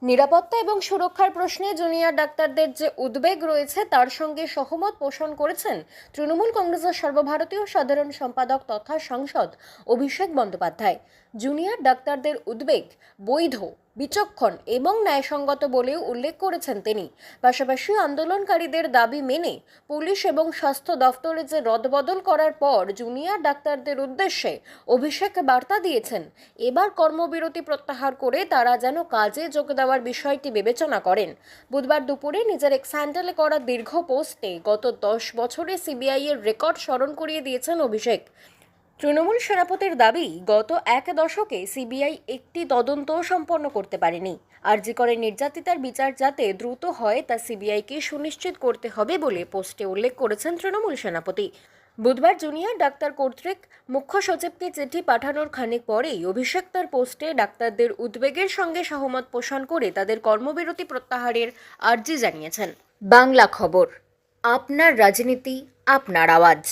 নিরাপত্তা এবং সুরক্ষার প্রশ্নে জুনিয়র ডাক্তারদের যে উদ্বেগ রয়েছে তার সঙ্গে সহমত পোষণ করেছেন তৃণমূল কংগ্রেসের সর্বভারতীয় সাধারণ সম্পাদক তথা সাংসদ অভিষেক বন্দ্যোপাধ্যায়। জুনিয়র ডাক্তারদের উদ্বেগ বৈধ, বিচক্ষণ এবং ন্যায়সঙ্গত বলেও উল্লেখ করেছেন তিনি। পাশাপাশি আন্দোলনকারীদের দাবি মেনে পুলিশ এবং স্বাস্থ্য দফতরে যে রদবদল করার পর জুনিয়র ডাক্তারদের উদ্দেশ্যে অভিষেক বার্তা দিয়েছেন, এবার কর্মবিরতি প্রত্যাহার করে তারা যেন কাজে যোগ দেওয়ার বিষয়টি বিবেচনা করেন। বুধবার দুপুরে নিজের এক্স হ্যান্ডেলে করা দীর্ঘ পোস্টে গত 10 বছরে সিবিআই এর রেকর্ড স্মরণ করিয়ে দিয়েছেন অভিষেক। তৃণমূল সেনাপতির দাবি, গত এক দশকে সিবিআই একটি তদন্ত সম্পন্ন করতে পারেনি। আরজি করে নির্যাতিতার বিচার যাতে দ্রুত হয় তা সিবিআইকে সুনিশ্চিত করতে হবে বলে পোস্টে উল্লেখ করেছেন তৃণমূল সেনাপতি। বুধবার জুনিয়র ডাক্তার কর্তৃক মুখ্য সচিবকে চিঠি পাঠানোর খানিক পরেই অভিষেক তার পোস্টে ডাক্তারদের উদ্বেগের সঙ্গে সহমত পোষণ করে তাদের কর্মবিরতি প্রত্যাহারের আর্জি জানিয়েছেন। বাংলা খবর, আপনার রাজনীতি, আপনার আওয়াজ।